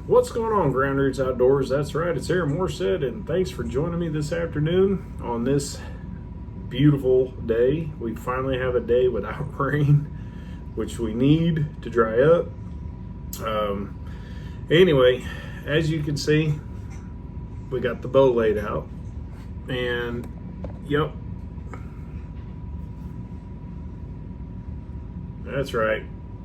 What's going on, Grounders Outdoors? That's right, it's Aaron Morstead, and thanks for joining me this afternoon on this beautiful day. We finally have a day without rain, which we need to dry up. Anyway, as you can see, we got the bow laid out, and yep, that's right.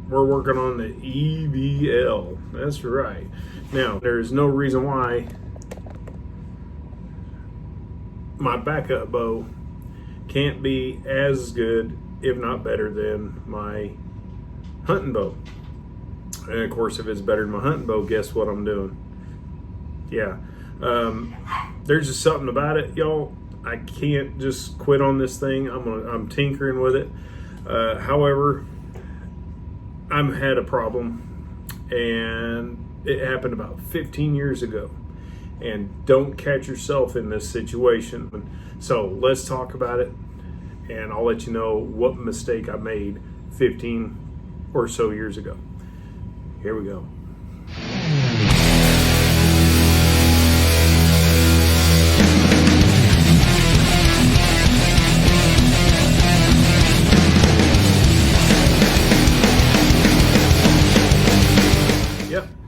We're working on the EVL. That's right. Now, there's no reason why my backup bow can't be as good, if not better, than my hunting bow. And of course, if it's better than my hunting bow, guess what I'm doing? Yeah. There's just something about it, y'all. I can't just quit on this thing. I'm tinkering with it. However, I've had a problem, and it happened about 15 years ago. And don't catch yourself in this situation. So let's talk about it, and I'll let you know what mistake I made 15 or so years ago. Here we go.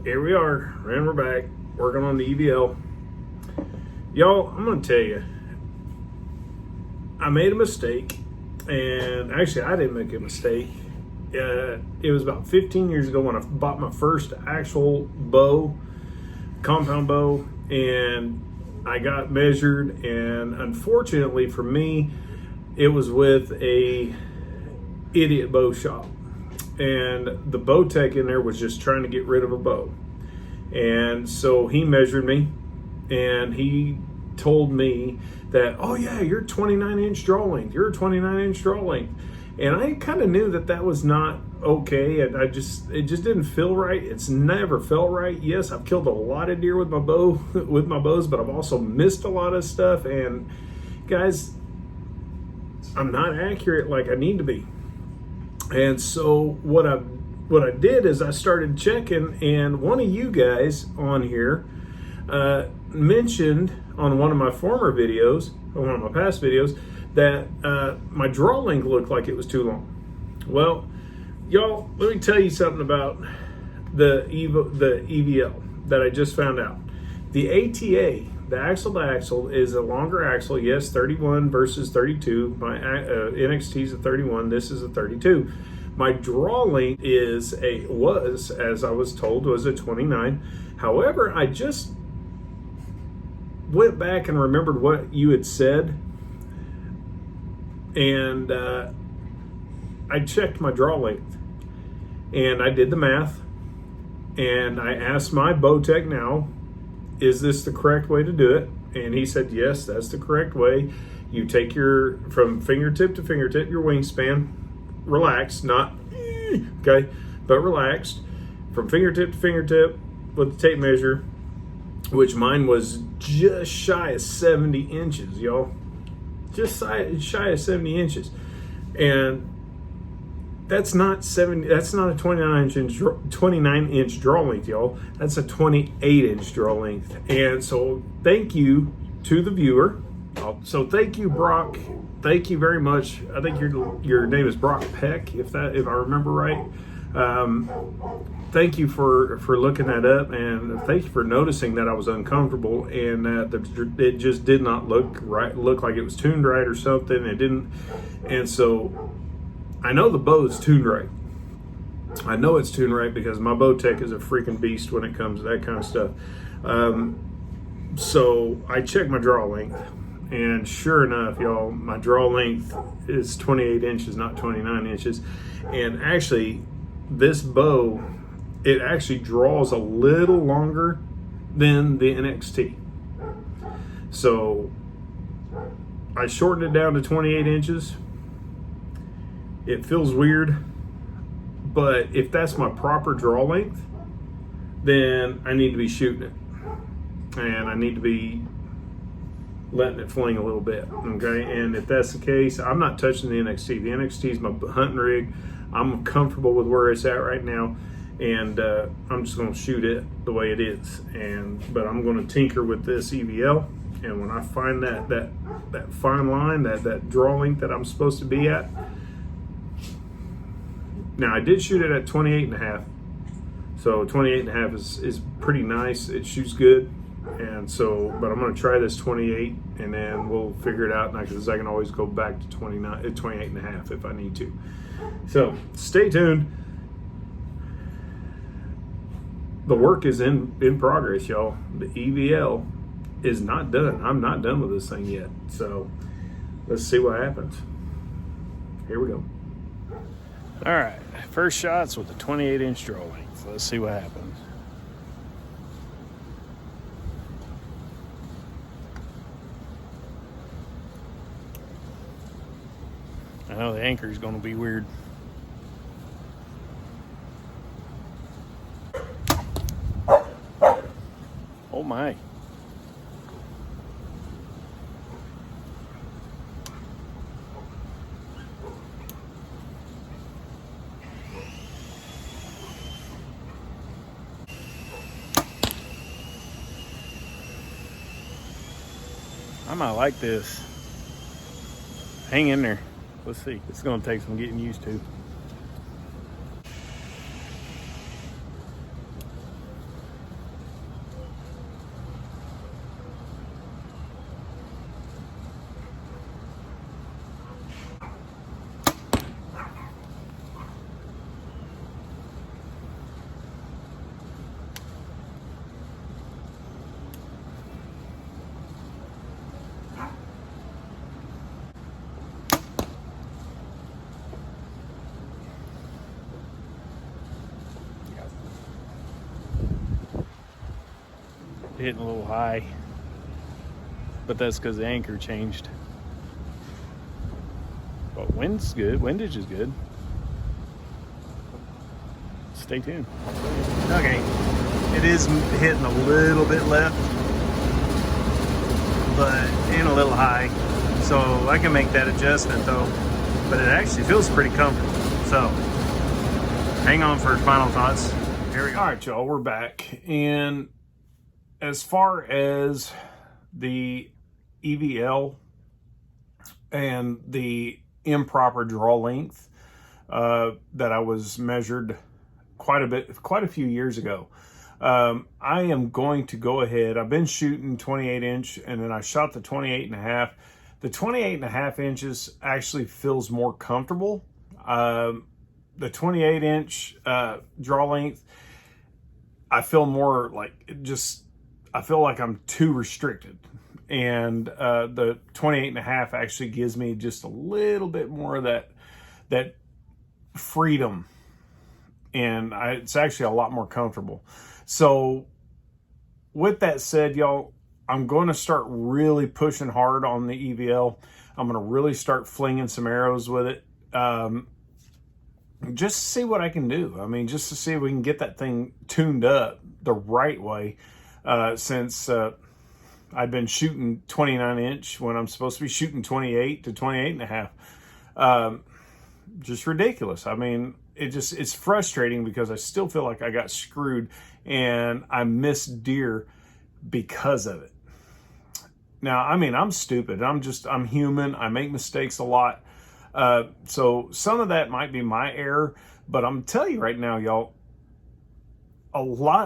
Here we are, and we're back working on the EVL. Y'all, I'm gonna tell you, I made a mistake, and actually I didn't make a mistake. It was about 15 years ago when I bought my first actual bow, compound bow, and I got measured, and unfortunately for me, it was with a idiot bow shop. And the bow tech in there was just trying to get rid of a bow. And so he measured me, and he told me that, oh yeah, you're 29-inch draw length. You're a 29-inch draw length. And I kind of knew that that was not okay. And it just didn't feel right. It's never felt right. Yes, I've killed a lot of deer with my bows, but I've also missed a lot of stuff. And guys, I'm not accurate like I need to be. And so what I did is I started checking, and one of you guys on here mentioned on one of my former videos, or one of my past videos, that my draw length looked like it was too long. Well, y'all, let me tell you something about the EVL that I just found out. The ATA, the axle to axle, is a longer axle. Yes, 31 versus 32. My NXT is a 31. This is a 32. My draw length was, as I was told, was a 29. However, I just went back and remembered what you had said, and I checked my draw length, and I did the math, and I asked my bow tech now, is this the correct way to do it? And he said, yes, that's the correct way. You take from fingertip to fingertip, your wingspan, relaxed, not, okay, but relaxed, from fingertip to fingertip with the tape measure, which mine was just shy of 70 inches, y'all. Just shy of 70 inches. And that's not a 29-inch draw length, y'all. That's a 28-inch draw length. And so thank you to the viewer. So thank you, Brock. Thank you very much. I think your name is Brock Peck, if I remember right. Thank you for looking that up, and thank you for noticing that I was uncomfortable and that it just did not look right. Look like it was tuned right or something. It didn't, and so I know the bow is tuned right. I know it's tuned right because my bow tech is a freaking beast when it comes to that kind of stuff. So I checked my draw length, and sure enough, y'all, my draw length is 28 inches, not 29 inches. And actually, this bow, it actually draws a little longer than the NXT. So I shortened it down to 28 inches. It feels weird, but if that's my proper draw length, then I need to be shooting it, and I need to be letting it fling a little bit, okay? And if that's the case, I'm not touching the NXT. The NXT is my hunting rig. I'm comfortable with where it's at right now, and I'm just going to shoot it the way it is. But I'm going to tinker with this EVL, and when I find that fine line, that draw length that I'm supposed to be at. Now I did shoot it at 28.5, so 28.5 is pretty nice. It shoots good, and so but I'm going to try this 28, and then we'll figure it out. Because I can always go back to 28.5 if I need to. So stay tuned. The work is in progress, y'all. The EVL is not done. I'm not done with this thing yet. So let's see what happens. Here we go. All right, first shots with the 28-inch draw length. Let's see what happens. I know the anchor is going to be weird. Oh my. I might like this. Hang in there. Let's see. It's going to take some getting used to. Hitting a little high, but that's because the anchor changed. But wind's good, windage is good. Stay tuned. Okay, it is hitting a little bit left, but and a little high, so I can make that adjustment though. But it actually feels pretty comfortable. So hang on for final thoughts. Here we go. All right, y'all, we're back. And as far as the EVL and the improper draw length that I was measured quite a few years ago, I am going to go ahead. I've been shooting 28-inch, and then I shot the 28.5. The 28.5 inches actually feels more comfortable. The 28-inch draw length, I feel more like I feel like I'm too restricted, and the 28.5 actually gives me just a little bit more of that freedom, and it's actually a lot more comfortable. So with that said, y'all, I'm going to start really pushing hard on the EVL. I'm going to really start flinging some arrows with it, just to see what I can do. I mean, just to see if we can get that thing tuned up the right way. Since I've been shooting 29-inch when I'm supposed to be shooting 28 to 28.5. Just ridiculous. I mean, it's frustrating because I still feel like I got screwed and I missed deer because of it. Now, I mean, I'm stupid. I'm human. I make mistakes a lot. So some of that might be my error, but I'm telling you right now, y'all,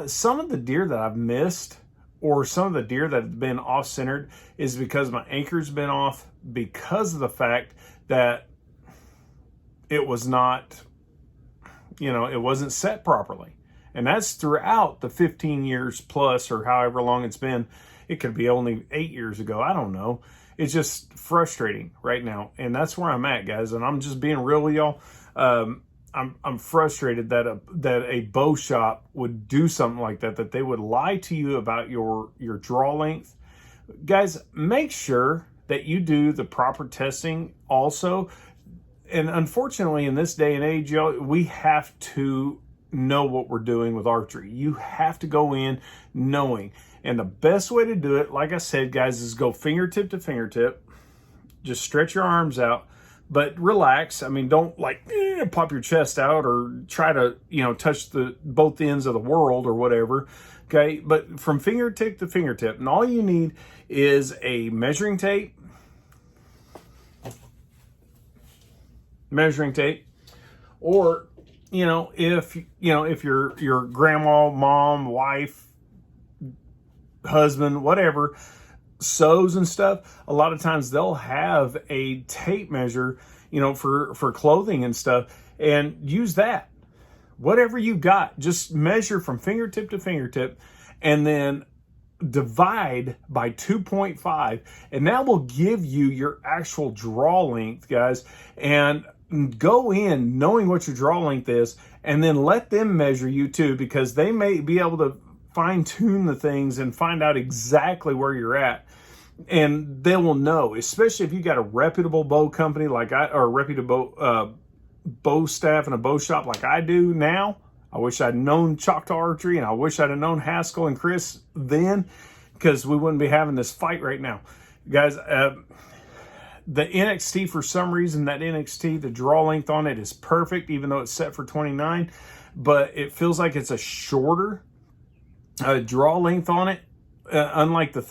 some of the deer that I've missed, or some of the deer that have been off-centered, is because my anchor's been off, because of the fact that it was not, it wasn't set properly. And that's throughout the 15 years plus, or however long it's been. It could be only 8 years ago. I don't know. It's just frustrating right now. And that's where I'm at, guys. And I'm just being real with y'all. I'm frustrated that a bow shop would do something like that they would lie to you about your draw length. Guys, make sure that you do the proper testing also. And unfortunately, in this day and age, y'all, we have to know what we're doing with archery. You have to go in knowing. And the best way to do it, like I said, guys, is go fingertip to fingertip. Just stretch your arms out. but relax. I mean, don't like pop your chest out or try to, touch both ends of the world or whatever. Okay. But from fingertip to fingertip, and all you need is a measuring tape, or, if your grandma, mom, wife, husband, whatever, sews and stuff, a lot of times they'll have a tape measure, for clothing and stuff, and use that. Whatever you got, just measure from fingertip to fingertip, and then divide by 2.5, and that will give you your actual draw length, guys. And go in knowing what your draw length is, and then let them measure you too, because they may be able to fine tune the things and find out exactly where you're at. And they will know, especially if you got a reputable bow company or a reputable bow staff and a bow shop like I do now. I wish I'd known Choctaw Archery, and I wish I'd have known Haskell and Chris then, because we wouldn't be having this fight right now. Guys, the NXT, for some reason, that NXT, the draw length on it is perfect, even though it's set for 29, but it feels like it's a shorter draw length on it. Unlike the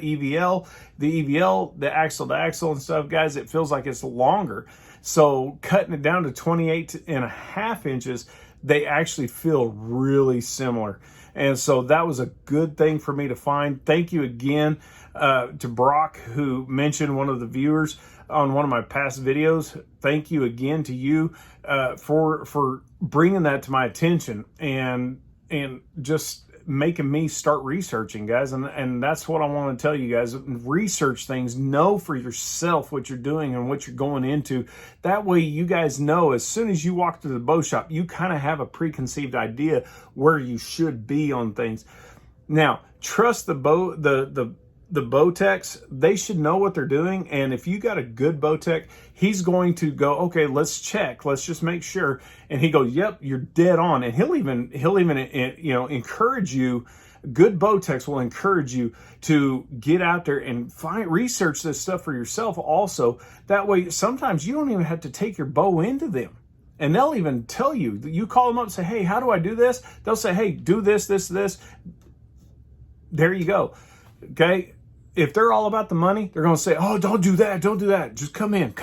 EVL, the axle to axle and stuff, guys, it feels like it's longer. So cutting it down to 28.5 inches, they actually feel really similar. And so that was a good thing for me to find. Thank you again to Brock, who mentioned one of the viewers on one of my past videos. Thank you again to you for bringing that to my attention and just making me start researching, guys. And that's what I want to tell you guys. Research things. Know for yourself what you're doing and what you're going into. That way you guys know, as soon as you walk through the bow shop, you kind of have a preconceived idea where you should be on things. Now, trust the bow techs. They should know what they're doing. And if you got a good bow tech, he's going to go, okay, let's check. Let's just make sure. And he goes, yep, you're dead on. And he'll even encourage you. Good bow techs will encourage you to get out there and research this stuff for yourself also. That way, sometimes you don't even have to take your bow into them. And they'll even tell you. You call them up and say, hey, how do I do this? They'll say, hey, do this, this, this. There you go. Okay. If they're all about the money, they're going to say, oh, don't do that. Don't do that. Just come in.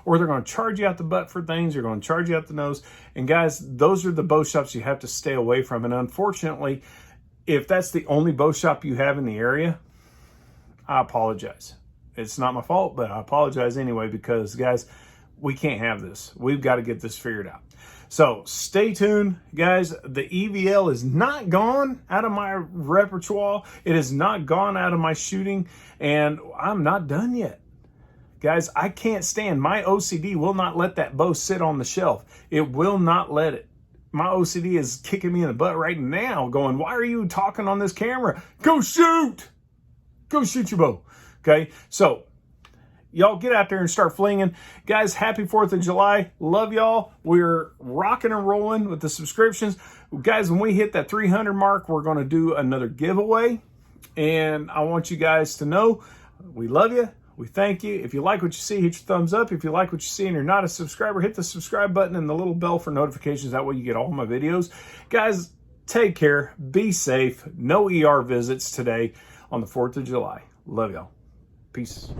Or they're going to charge you out the butt for things. They're going to charge you out the nose. And guys, those are the bow shops you have to stay away from. And unfortunately, if that's the only bow shop you have in the area, I apologize. It's not my fault, but I apologize anyway, because guys, we can't have this. We've got to get this figured out. So stay tuned, guys. The EVL is not gone out of my repertoire. It is not gone out of my shooting, and I'm not done yet. Guys, I can't stand. My OCD will not let that bow sit on the shelf. It will not let it. My OCD is kicking me in the butt right now, going, why are you talking on this camera? Go shoot! Go shoot your bow. Okay, so y'all get out there and start flinging. Guys, happy 4th of July. Love y'all. We're rocking and rolling with the subscriptions. Guys, when we hit that 300 mark, we're going to do another giveaway. And I want you guys to know we love you. We thank you. If you like what you see, hit your thumbs up. If you like what you see and you're not a subscriber, hit the subscribe button and the little bell for notifications. That way you get all my videos. Guys, take care. Be safe. No ER visits today on the 4th of July. Love y'all. Peace.